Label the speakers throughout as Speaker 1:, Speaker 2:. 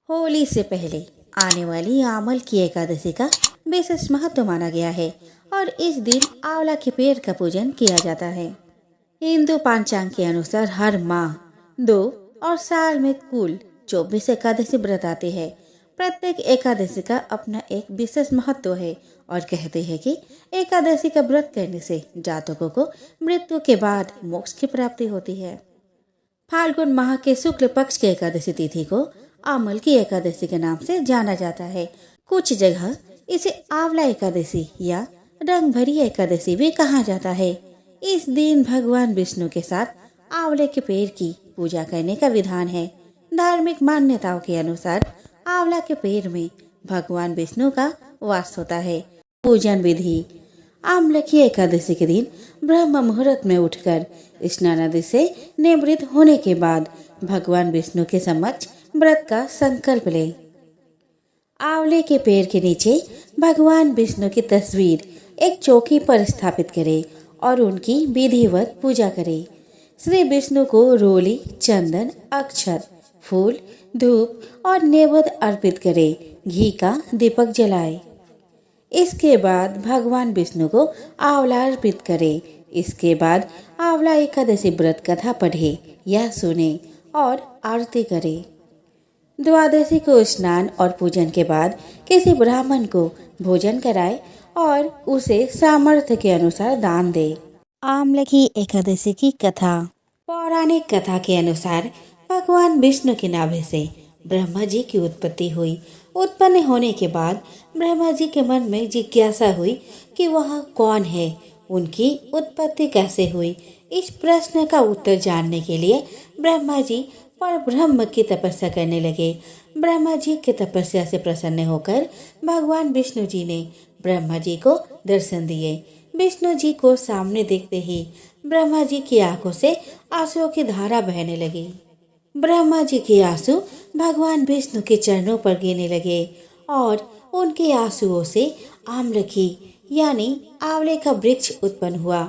Speaker 1: होली से पहले आने वाली आमल की एकादशी का विशेष महत्व माना गया है और इस दिन आंवला के पेड़ का पूजन किया जाता है। हिंदू पंचांग के अनुसार हर माह 2 और साल में कुल 24 एकादशी व्रत आते हैं। प्रत्येक एकादशी का अपना एक विशेष महत्व है और कहते हैं कि एकादशी का व्रत करने से जातकों को मृत्यु के बाद मोक्ष की प्राप्ति होती है। फाल्गुन माह के शुक्ल पक्ष की एकादशी तिथि को आमल की एकादशी के नाम से जाना जाता है। कुछ जगह इसे आंवला एकादशी या रंग भरी एकादशी भी कहा जाता है। इस दिन भगवान विष्णु के साथ आंवले के पेड़ की पूजा करने का विधान है। धार्मिक मान्यताओं के अनुसार आंवला के पेड़ में भगवान विष्णु का वास होता है। पूजन विधि: आंवला की एकादशी के दिन ब्रह्म मुहूर्त में उठकर स्नान आदि से निवृत्त होने के बाद भगवान विष्णु के समक्ष व्रत का संकल्प लें। आंवले के पेड़ के नीचे भगवान विष्णु की तस्वीर एक चौकी पर स्थापित करें और उनकी विधिवत पूजा करें। श्री विष्णु को रोली, चंदन, अक्षत, फूल, धूप और नैवेद्य अर्पित करें। घी का दीपक जलाएं। इसके बाद भगवान विष्णु को आंवला अर्पित करें। इसके बाद आंवला एकादशी व्रत कथा पढ़े या सुने और आरती करें। द्वादशी को स्नान और पूजन के बाद किसी ब्राह्मण को भोजन कराए और उसे सामर्थ्य के अनुसार दान दे। आंवला की एकादशी की कथा: पौराणिक कथा के अनुसार भगवान विष्णु के नाभि से ब्रह्मा जी की उत्पत्ति हुई। उत्पन्न होने के बाद ब्रह्मा जी के मन में जिज्ञासा हुई कि वह कौन है, उनकी उत्पत्ति कैसे हुई। इस प्रश्न का उत्तर जानने के लिए ब्रह्मा जी पर ब्रह्म की तपस्या करने लगे। ब्रह्मा जी की तपस्या से प्रसन्न होकर भगवान विष्णु जी ने ब्रह्मा जी को दर्शन दिए। विष्णु जी को सामने देखते ही ब्रह्मा जी की आंखों से आंसुओं की धारा बहने लगी। ब्रह्मा जी के आंसू भगवान विष्णु के चरणों पर गिरने लगे और उनके आंसुओं से आम्रखी यानी आंवले का वृक्ष उत्पन्न हुआ।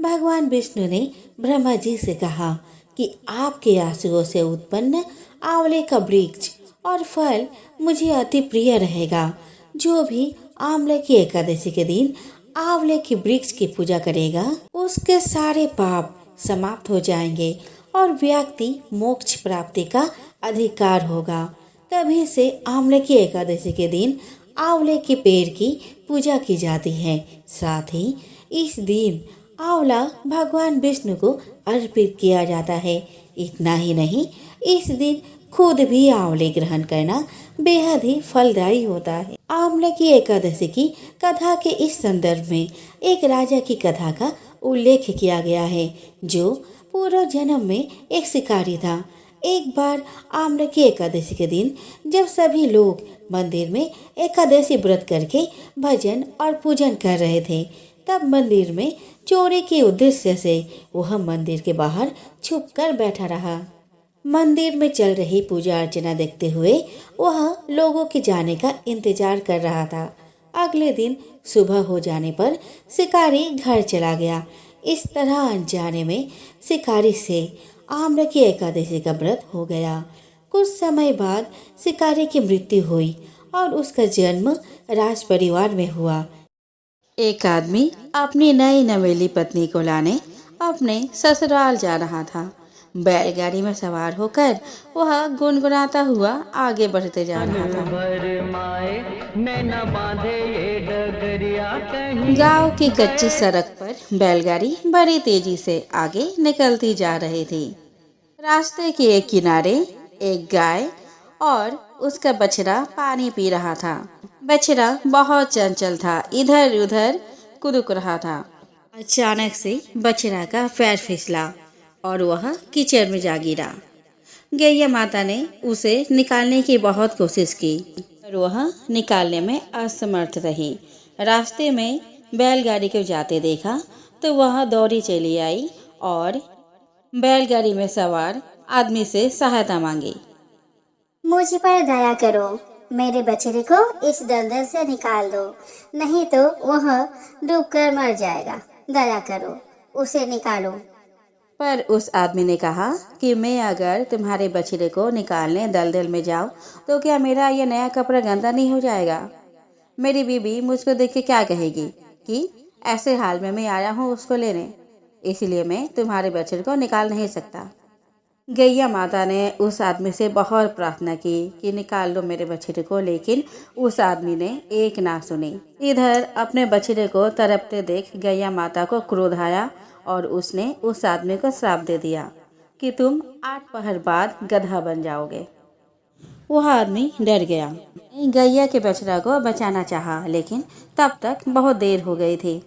Speaker 1: भगवान विष्णु ने ब्रह्मा जी से कहा कि आपके आंसुओं से उत्पन्न आंवले का वृक्ष और फल मुझे अति प्रिय रहेगा। जो भी आंवले की एकादशी के दिन आंवले के वृक्ष की पूजा करेगा उसके सारे पाप समाप्त हो जाएंगे और व्यक्ति मोक्ष प्राप्ति का अधिकार होगा। तभी से आंवले की एकादशी के दिन आंवले के पेड़ की पूजा की जाती है। साथ ही इस दिन आंवला भगवान विष्णु को अर्पित किया जाता है। इतना ही नहीं, इस दिन खुद भी आंवले ग्रहण करना बेहद ही फलदायी होता है। आंवले की एकादशी की कथा के इस संदर्भ में एक राजा की कथा का उल्लेख किया गया है जो पूर्व जन्म में एक शिकारी था। एक बार आंवले की एकादशी के दिन जब सभी लोग मंदिर में एकादशी व्रत करके भजन और पूजन कर रहे थे, तब मंदिर में चोरी के उद्देश्य से वह मंदिर के बाहर छुपकर बैठा रहा। मंदिर में चल रही पूजा अर्चना देखते हुए वह लोगों के जाने का इंतजार कर रहा था। अगले दिन सुबह हो जाने पर शिकारी घर चला गया। इस तरह अनजाने में शिकारी से आंवले की एकादशी का व्रत हो गया। कुछ समय बाद शिकारी की मृत्यु हुई और उसका जन्म राज परिवार में हुआ। एक आदमी अपनी नई नवेली पत्नी को लाने अपने ससुराल जा रहा था। बैलगाड़ी में सवार होकर वह गुनगुनाता हुआ आगे बढ़ते जा रहा था। गांव की कच्ची सड़क पर बैलगाड़ी बड़ी तेजी से आगे निकलती जा रही थी। रास्ते के एक किनारे एक गाय और उसका बछड़ा पानी पी रहा था। बछड़ा बहुत चंचल था, इधर उधर कुदक रहा था। अचानक से बछड़ा का पैर फिसला और वह कीचड़ में जा गिरा। गैया माता ने उसे निकालने की बहुत कोशिश की पर वह निकालने में असमर्थ रही। रास्ते में बैलगाड़ी को जाते देखा तो वह दौड़ी चली आई और बैलगाड़ी में सवार आदमी से सहायता मांगी।
Speaker 2: मुझ पर दया करो, मेरे बछड़े को इस दलदल से निकाल दो, नहीं तो वह डूबकर मर जाएगा। दया करो, उसे निकालो।
Speaker 1: पर उस आदमी ने कहा कि मैं अगर तुम्हारे बछड़े को निकालने दलदल में जाऊं तो क्या मेरा ये नया कपड़ा गंदा नहीं हो जाएगा? मेरी बीबी मुझको देख के क्या कहेगी कि ऐसे हाल में मैं आया हूँ उसको लेने, इसलिए मैं तुम्हारे बछड़े को निकाल नहीं सकता। गैया माता ने उस आदमी से बहुत प्रार्थना की कि निकाल लो मेरे बछड़े को, लेकिन उस आदमी ने एक ना सुनी। इधर अपने बछड़े को तड़पते देख गैया माता को क्रोध आया और उसने उस आदमी को श्राप दे दिया कि तुम 8 पहर बाद गधा बन जाओगे। वह आदमी डर गया, गैया के बछड़ा को बचाना चाहा, लेकिन तब तक बहुत देर हो गई थी।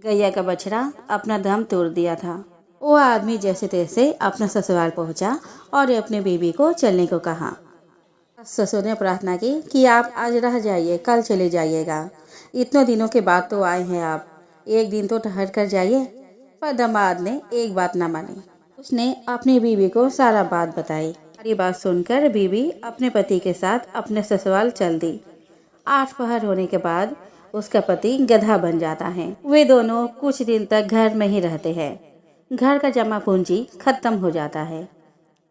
Speaker 1: गैया का बछड़ा अपना दम तोड़ दिया था। वो आदमी जैसे तैसे अपना ससुराल पहुंचा और अपने बीबी को चलने को कहा। ससुर ने प्रार्थना की कि आप आज रह जाइए, कल चले जाइएगा। इतने दिनों के बाद तो आए हैं आप, एक दिन तो ठहर कर जाइए। पर दामाद ने एक बात न मानी। उसने अपनी बीबी को सारा बात बताई। सारी बात सुनकर बीबी अपने पति के साथ अपने ससुराल चल दी। 8 पहर होने के बाद उसका पति गधा बन जाता है। वे दोनों कुछ दिन तक घर में ही रहते हैं। घर का जमा पूंजी खत्म हो जाता है।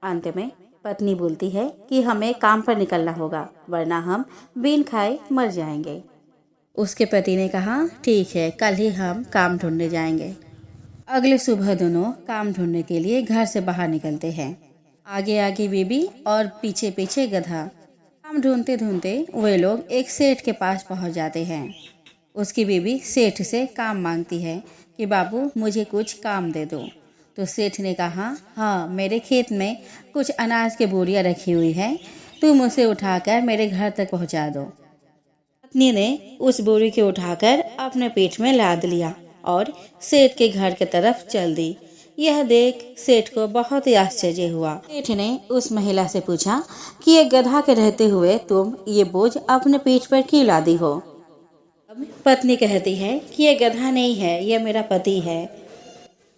Speaker 1: अंत में पत्नी बोलती है कि हमें काम पर निकलना होगा, वरना हम बिन खाए मर जाएंगे। उसके पति ने कहा ठीक है, कल ही हम काम ढूंढने जाएंगे। अगले सुबह दोनों काम ढूंढने के लिए घर से बाहर निकलते हैं। आगे आगे बीबी और पीछे पीछे गधा। काम ढूंढते ढूंढते वे लोग एक सेठ के पास पहुंच जाते हैं। उसकी बीबी सेठ से काम मांगती है कि बाबू मुझे कुछ काम दे दो। तो सेठ ने कहा हाँ, मेरे खेत में कुछ अनाज की बोरियां रखी हुई है, तुम उसे उठाकर मेरे घर तक पहुंचा दो। पत्नी ने उस बोरी को उठाकर अपने पेट में लाद लिया और सेठ के घर की तरफ चल दी। यह देख सेठ को बहुत ही आश्चर्य हुआ। सेठ ने उस महिला से पूछा कि ये गधा के रहते हुए तुम ये बोझ अपने पीठ पर क्यों लादी हो? पत्नी कहती है कि ये गधा नहीं है, ये मेरा पति है।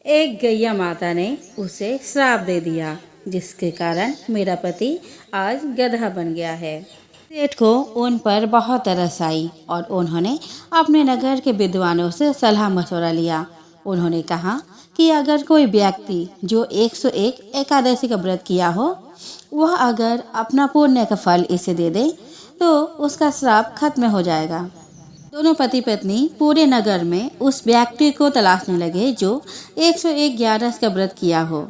Speaker 1: एक गैया माता ने उसे श्राप दे दिया, जिसके कारण मेरा पति आज गधा बन गया है। सेठ को उन पर बहुत तरस आई और उन्होंने अपने नगर के विद्वानों से सलाह मशवरा लिया। उन्होंने कहा कि अगर कोई व्यक्ति जो 101 एकादशी का व्रत किया हो, वह अगर अपना पुण्य का फल इसे दे दे तो उसका श्राप खत्म हो जाएगा। दोनों पति पत्नी पूरे नगर में उस व्यक्ति को तलाशने लगे जो 101 ग्यारस का व्रत किया हो।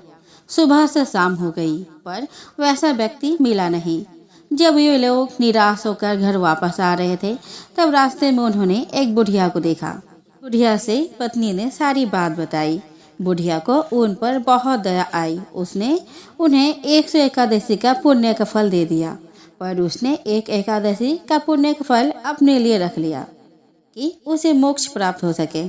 Speaker 1: सुबह से शाम हो गई, पर वैसा व्यक्ति मिला नहीं। जब ये लोग निराश होकर घर वापस आ रहे थे, तब रास्ते में उन्होंने एक बुढ़िया को देखा। बुढ़िया से पत्नी ने सारी बात बताई। बुढ़िया को उन पर बहुत दया आई। उसने उन्हें 100 एकादशी का पुण्य का फल दे दिया, पर उसने एक एकादशी का पुण्य का फल अपने लिए रख लिया कि उसे मोक्ष प्राप्त हो सके।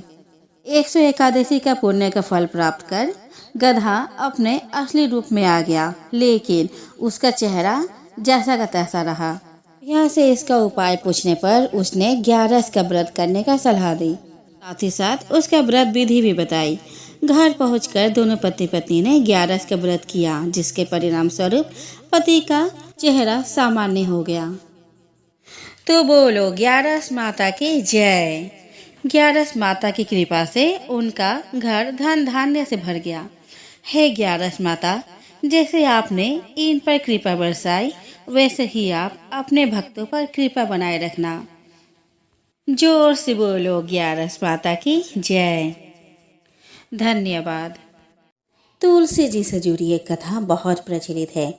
Speaker 1: 100 एकादशी का पुण्य का फल प्राप्त कर गधा अपने असली रूप में आ गया, लेकिन उसका चेहरा जैसा का तैसा रहा। यहाँ से इसका उपाय पूछने पर उसने 11 का व्रत करने का सलाह दी। साथ ही साथ उसका व्रत विधि भी बताई। घर पहुंचकर दोनों पति पत्नी ने 11 का व्रत किया, जिसके परिणाम स्वरूप पति का चेहरा सामान्य हो गया। तो बोलो 11 माता की जय। 11 माता की कृपा से उनका घर धन धान्य से भर गया। हे 11 माता, जैसे आपने इन पर कृपा बरसाई, वैसे ही आप अपने भक्तों पर कृपा बनाए रखना। जोर से बोलो 11 माता की जय। धन्यवाद। तुलसी जी से जुड़ी एक कथा बहुत प्रचलित है।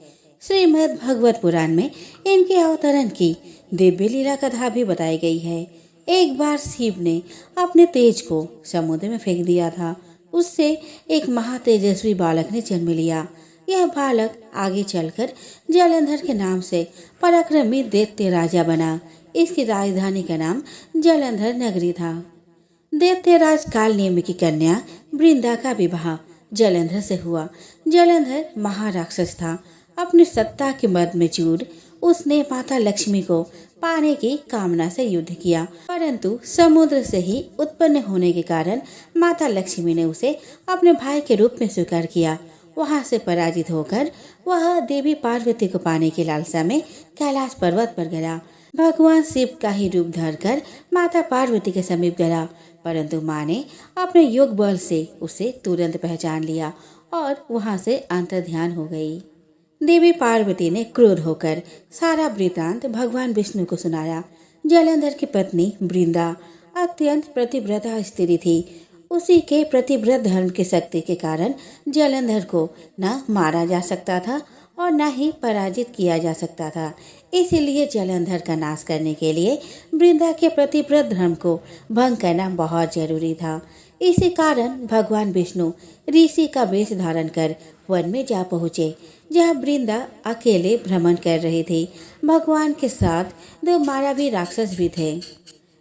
Speaker 1: श्रीमद् भगवत पुराण में इनके अवतरण की दिव्य लीला कथा भी बताई गई है। एक बार शिव ने अपने तेज को समुद्र में फेंक दिया था। उससे एक महातेजस्वी बालक ने जन्म लिया। यह बालक आगे चलकर जलंधर के नाम से पराक्रमी दैत्य राजा बना। इसकी राजधानी का नाम जलंधर नगरी था। दैत्यराज कालनेमि की कन्या वृंदा का विवाह जलंधर से हुआ। जलंधर महाराक्षस था। अपनी सत्ता के मद में चूर उसने माता लक्ष्मी को पाने की कामना से युद्ध किया, परंतु समुद्र से ही उत्पन्न होने के कारण माता लक्ष्मी ने उसे अपने भाई के रूप में स्वीकार किया। वहां से पराजित होकर वह देवी पार्वती को पाने की लालसा में कैलाश पर्वत पर गया। भगवान शिव का ही रूप धरकर माता पार्वती के समीप गया, परंतु माँ ने अपने योग बल से उसे तुरंत पहचान लिया और वहां से अंतर्ध्यान हो गई। देवी पार्वती ने क्रोध होकर सारा वृतांत भगवान विष्णु को सुनाया। जलंधर की पत्नी वृंदा अत्यंत प्रतिव्रता स्त्री थी। उसी के प्रतिव्रत धर्म की शक्ति के कारण जलंधर को न मारा जा सकता था और न ही पराजित किया जा सकता था। इसीलिए जलंधर का नाश करने के लिए वृंदा के प्रतिव्रत धर्म को भंग करना बहुत जरूरी था। इसी कारण भगवान विष्णु ऋषि का वेश धारण कर वन में जा पहुँचे, जहाँ वृंदा अकेले भ्रमण कर रही थी। भगवान के साथ 2 मायावी राक्षस भी थे,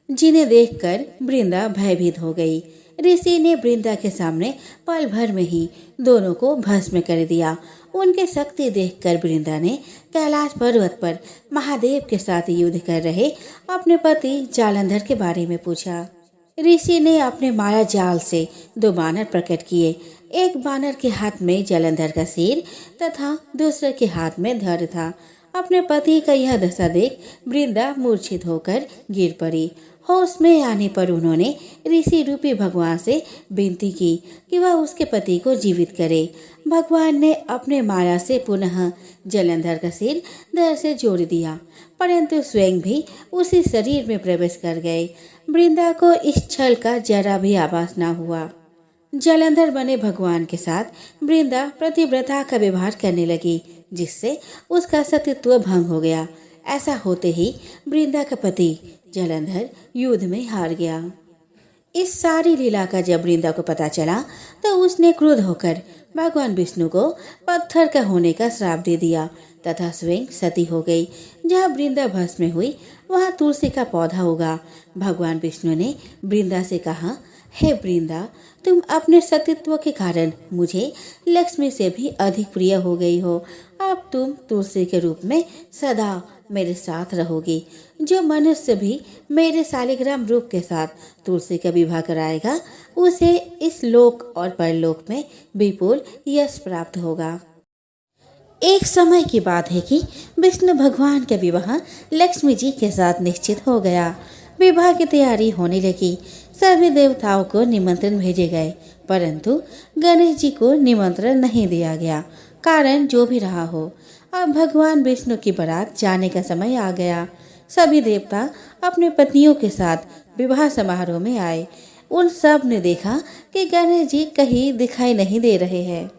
Speaker 1: जिन्हें देखकर वृंदा भयभीत हो गई। ऋषि ने वृंदा के सामने पल भर में ही दोनों को भस्म कर दिया। उनकी शक्ति देखकर वृंदा ने कैलाश पर्वत पर महादेव के साथ युद्ध कर रहे अपने पति जालंधर के बारे में पूछा। ऋषि ने अपने माया जाल से 2 बानर प्रकट किए। एक बानर के हाथ में जलंधर का सिर तथा दूसरे के हाथ में धड़ था। अपने पति का यह दशा देख वृंदा मूर्छित होकर गिर पड़ी। होश में आने पर उन्होंने ऋषि रूपी भगवान से विनती की कि वह उसके पति को जीवित करे। भगवान ने अपने माया से पुनः जलंधर का सिर धड़ से जोड़ दिया, परंतु स्वयं भी उसी शरीर में प्रवेश कर गए। वृंदा को इस छल का जरा भी आभास न हुआ। जलंधर बने भगवान के साथ वृंदा प्रतिव्रता का व्यवहार करने लगी, जिससे उसका सतीत्व भंग हो गया। ऐसा होते ही वृंदा का पति जलंधर युद्ध में हार गया। इस सारी लीला का जब वृंदा को पता चला तो उसने क्रोध होकर भगवान विष्णु को पत्थर का होने का श्राप दे दिया तथा स्वयं सती हो गई। जहाँ वृंदा भस्म हुई वहाँ तुलसी का पौधा उगा। भगवान विष्णु ने वृंदा से कहा, हे वृंदा, तुम अपने सतीत्व के कारण मुझे लक्ष्मी से भी अधिक प्रिय हो गई हो। अब तुम तुलसी के रूप में सदा मेरे साथ रहोगी। जो मनुष्य भी मेरे शालिग्राम रूप के साथ तुलसी का विवाह कराएगा उसे इस लोक और परलोक में विपुल यश प्राप्त होगा। एक समय की बात है कि विष्णु भगवान का विवाह लक्ष्मी जी के साथ निश्चित हो गया। विवाह की तैयारी होने लगी। सभी देवताओं को निमंत्रण भेजे गए, परंतु गणेश जी को निमंत्रण नहीं दिया गया। कारण जो भी रहा हो, अब भगवान विष्णु की बारात जाने का समय आ गया। सभी देवता अपने पत्नियों के साथ विवाह समारोह में आए। उन सब ने देखा कि गणेश जी कहीं दिखाई नहीं दे रहे हैं।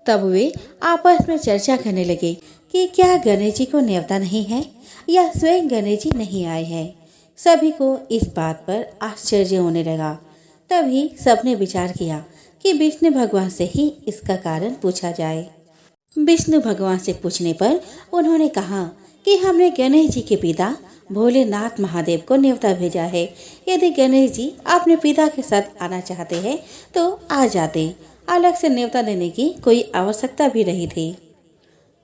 Speaker 1: तब वे आपस में चर्चा करने लगे कि क्या गणेश जी को न्योता नहीं है या स्वयं गणेश जी नहीं आए हैं। सभी को इस बात पर आश्चर्य होने लगा। तभी सबने विचार किया कि विष्णु भगवान से ही इसका कारण पूछा जाए। विष्णु भगवान से पूछने पर उन्होंने कहा कि हमने गणेश जी के पिता भोलेनाथ महादेव को न्योता भेजा है। यदि गणेश जी अपने पिता के साथ आना चाहते हैं तो आ जाते। अलग से न्योता देने की कोई आवश्यकता भी नहीं थी।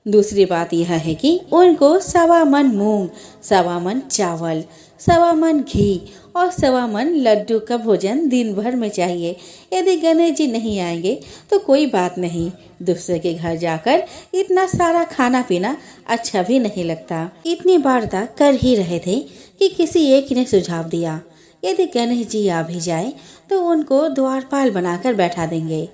Speaker 1: दूसरी बात यह है कि उनको 1.25 मन मूंग, 1.25 मन चावल, 1.25 मन घी और 1.25 मन लड्डू का भोजन दिन भर में चाहिए। यदि गणेश जी नहीं आएंगे तो कोई बात नहीं, दूसरे के घर जाकर इतना सारा खाना पीना अच्छा भी नहीं लगता। इतनी वार्ता कर ही रहे थे कि किसी एक ने सुझाव दिया, यदि गणेश जी आ भी जाए तो उनको द्वारपाल बनाकर बैठा देंगे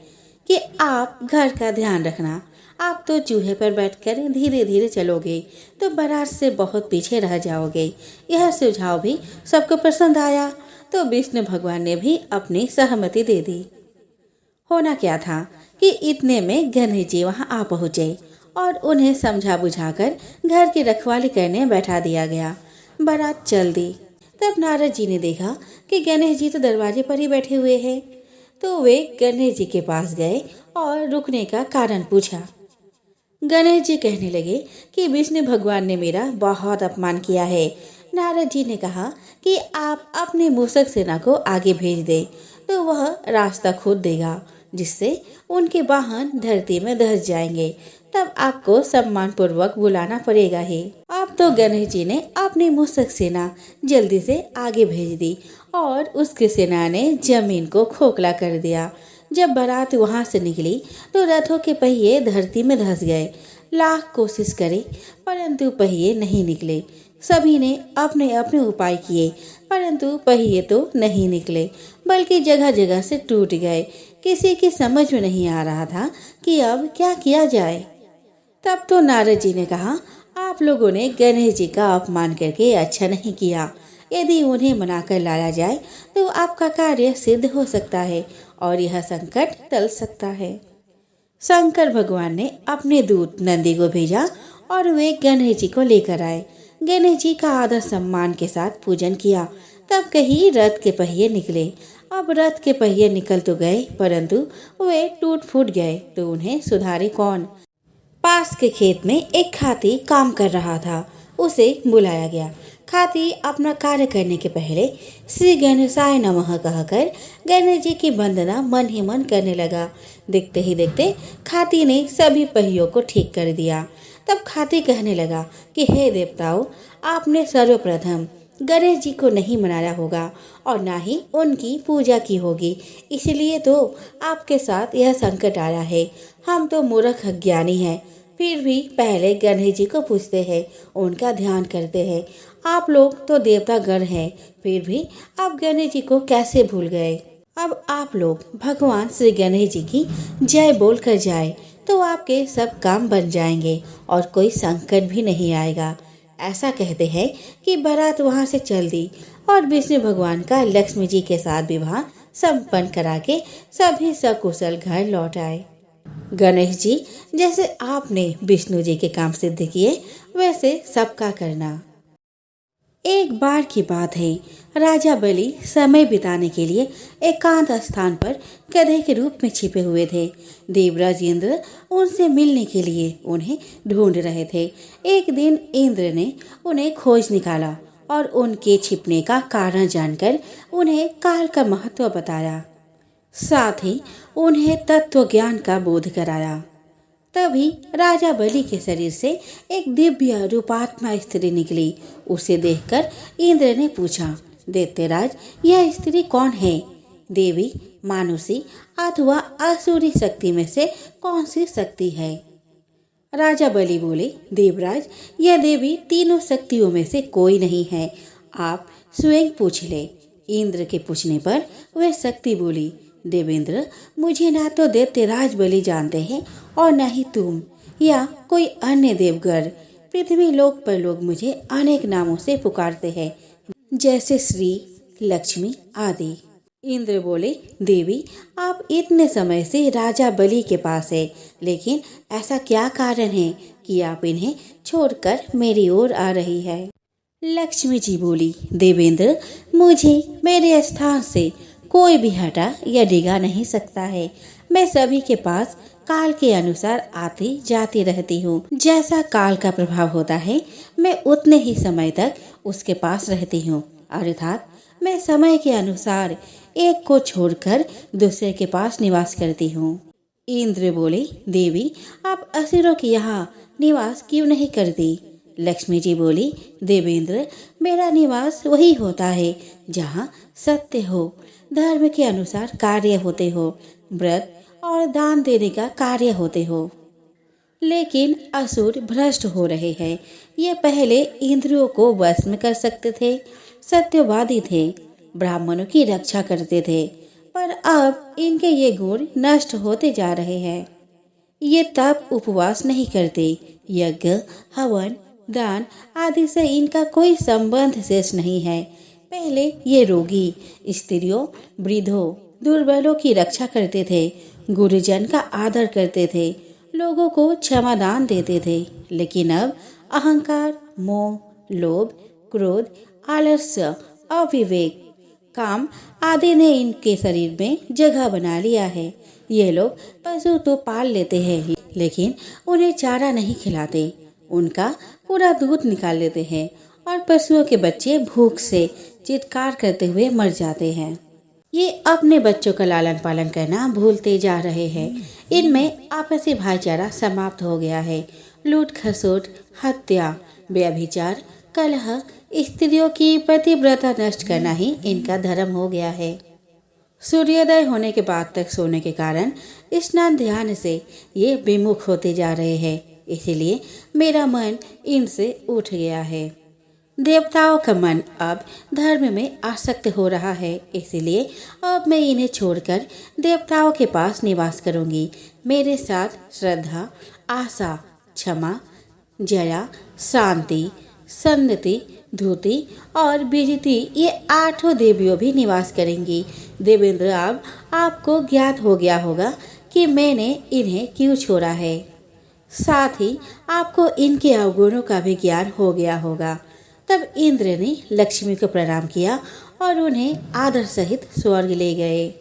Speaker 1: कि आप घर का ध्यान रखना। आप तो चूहे पर बैठकर धीरे धीरे चलोगे तो बारात से बहुत पीछे रह जाओगे। यह सुझाव भी सबको पसंद आया तो विष्णु भगवान ने भी अपनी सहमति दे दी। होना क्या था कि इतने में गणेश जी वहां आ पहुंचे और उन्हें समझा बुझाकर घर की रखवाली करने बैठा दिया गया। बारात चल दी। तब नारद जी ने देखा कि गणेश जी तो दरवाजे पर ही बैठे हुए हैं, तो वे गणेश जी के पास गए और रुकने का कारण पूछा। गणेश जी कहने लगे कि विष्णु भगवान ने मेरा बहुत अपमान किया है। नारद जी ने कहा कि आप अपने मूषक सेना को आगे भेज दें तो वह रास्ता खोद देगा, जिससे उनके वाहन धरती में धंस जाएंगे। तब आपको सम्मान पूर्वक बुलाना पड़ेगा ही। अब तो गणेश जी ने अपनी मूषक सेना जल्दी से आगे भेज दी और उसकी सेना ने जमीन को खोखला कर दिया। जब बारात वहां से निकली तो रथों के पहिए धरती में धंस गए। लाख कोशिश करे परंतु पहिए नहीं निकले। सभी ने अपने अपने उपाय किए, परंतु पहिए तो नहीं निकले, बल्कि जगह जगह से टूट गए। किसी की समझ में नहीं आ रहा था कि अब क्या किया जाए। तब तो नारद जी ने कहा, आप लोगों ने गणेश जी का अपमान करके अच्छा नहीं किया। यदि उन्हें मनाकर लाया जाए तो आपका कार्य सिद्ध हो सकता है और यह संकट टल सकता है। शंकर भगवान ने अपने दूत नंदी को भेजा और वे गणेश जी को लेकर आए। गणेश जी का आदर सम्मान के साथ पूजन किया। तब कहीं रथ के पहिए निकले। अब रथ के पहिए निकल तो गए, परंतु वे टूट फूट गए, तो उन्हें सुधारे कौन। पास के खेत में एक हाथी काम कर रहा था। उसे बुलाया गया। हाथी अपना कार्य करने के पहले श्री गणेशाय नमः कहकर गणेश जी की वंदना मन ही मन करने लगा। देखते ही देखते हाथी ने सभी पहियों को ठीक कर दिया। तब हाथी कहने लगा कि हे देवताओं, आपने सर्वप्रथम गणेश जी को नहीं मनाया होगा और ना ही उनकी पूजा की होगी, इसलिए तो आपके साथ यह संकट आया है। हम तो मूर्ख अज्ञानी हैं, फिर भी पहले गणेश जी को पूजते हैं, उनका ध्यान करते हैं। आप लोग तो देवता गण हैं, फिर भी आप गणेश जी को कैसे भूल गए। अब आप लोग भगवान श्री गणेश जी की जय बोल कर जाए तो आपके सब काम बन जाएंगे और कोई संकट भी नहीं आएगा। ऐसा कहते हैं कि बारात वहां से चल दी और विष्णु भगवान का लक्ष्मी जी के साथ विवाह संपन्न करा के सभी सकुशल घर लौट आए। गणेश जी, जैसे आपने विष्णु जी के काम सिद्ध किए, वैसे सबका करना। एक बार की बात है, राजा बलि समय बिताने के लिए एकांत स्थान पर गधे के रूप में छिपे हुए थे। देवराज इंद्र उनसे मिलने के लिए उन्हें ढूंढ रहे थे। एक दिन इंद्र ने उन्हें खोज निकाला और उनके छिपने का कारण जानकर उन्हें काल का महत्व बताया। साथ ही उन्हें तत्व ज्ञान का बोध कराया। तभी राजा बलि के शरीर से एक दिव्य रूपात्मा स्त्री निकली। उसे देखकर इंद्र ने पूछा, दैत्यराज, यह स्त्री कौन है? देवी, मानुषी अथवा असुरी शक्ति में से कौन सी शक्ति है? राजा बलि बोले, देवराज, यह देवी तीनों शक्तियों में से कोई नहीं है, आप स्वयं पूछ ले। इंद्र के पूछने पर वह शक्ति बोली, देवेंद्र, मुझे ना तो दैत्यराज बलि जानते हैं और न ही तुम या कोई अन्य देवगण। पृथ्वी लोक पर लोग मुझे अनेक नामों से पुकारते हैं, जैसे श्री, लक्ष्मी आदि। इंद्र बोले, देवी, आप इतने समय से राजा बलि के पास है, लेकिन ऐसा क्या कारण है कि आप इन्हें छोड़कर मेरी ओर आ रही है? लक्ष्मी जी बोली, देवेंद्र, मुझे मेरे स्थान से कोई भी हटा या डिगा नहीं सकता है। मैं सभी के पास काल के अनुसार आती जाती रहती हूँ। जैसा काल का प्रभाव होता है, मैं उतने ही समय तक उसके पास रहती हूँ। अर्थात मैं समय के अनुसार एक को छोड़कर दूसरे के पास निवास करती हूँ। इंद्र बोले, देवी, आप असुरों के यहाँ निवास क्यों नहीं करती? लक्ष्मी जी बोली, देवेंद्र, मेरा निवास वही होता है जहाँ सत्य हो, धर्म के अनुसार कार्य होते हो, व्रत और दान देने का कार्य होते हो। लेकिन असुर भ्रष्ट हो रहे हैं। ये पहले इंद्रियों को वश में कर सकते थे, सत्यवादी थे, ब्राह्मणों की रक्षा करते थे, पर अब इनके ये गुण नष्ट होते जा रहे हैं। ये तप उपवास नहीं करते, यज्ञ, हवन, दान आदि से इनका कोई संबंध शेष नहीं है। पहले ये रोगी, स्त्रियों, वृद्धों, दुर्बलों की रक्षा करते थे, गुरुजन का आदर करते थे, लोगों को क्षमादान देते थे। लेकिन अब अहंकार, मोह, लोभ, क्रोध, आलस्य, अविवेक, काम आदि ने इनके शरीर में जगह बना लिया है। ये लोग पशु तो पाल लेते हैं, लेकिन उन्हें चारा नहीं खिलाते, उनका पूरा दूध निकाल लेते हैं और पशुओं के बच्चे भूख से चित्कार करते हुए मर जाते हैं। ये अपने बच्चों का लालन पालन करना भूलते जा रहे हैं। इनमें आपसी भाईचारा समाप्त हो गया है। लूट खसोट, हत्या, व्यभिचार, कलह, स्त्रियों की पतिव्रता नष्ट करना ही इनका धर्म हो गया है। सूर्योदय होने के बाद तक सोने के कारण स्नान ध्यान से ये विमुख होते जा रहे हैं। इसीलिए मेरा मन इनसे उठ गया है। देवताओं का मन अब धर्म में आसक्त हो रहा है, इसलिए अब मैं इन्हें छोड़कर देवताओं के पास निवास करूंगी। मेरे साथ श्रद्धा, आशा, क्षमा, जया, शांति, सन्नति, धूति और विजिति ये 8 देवियों भी निवास करेंगी। देवेंद्र, अब आपको ज्ञात हो गया होगा कि मैंने इन्हें क्यों छोड़ा है। साथ ही आपको इनके अवगुणों का भी ज्ञान हो गया होगा। तब इंद्र ने लक्ष्मी को प्रणाम किया और उन्हें आदर सहित स्वर्ग ले गए।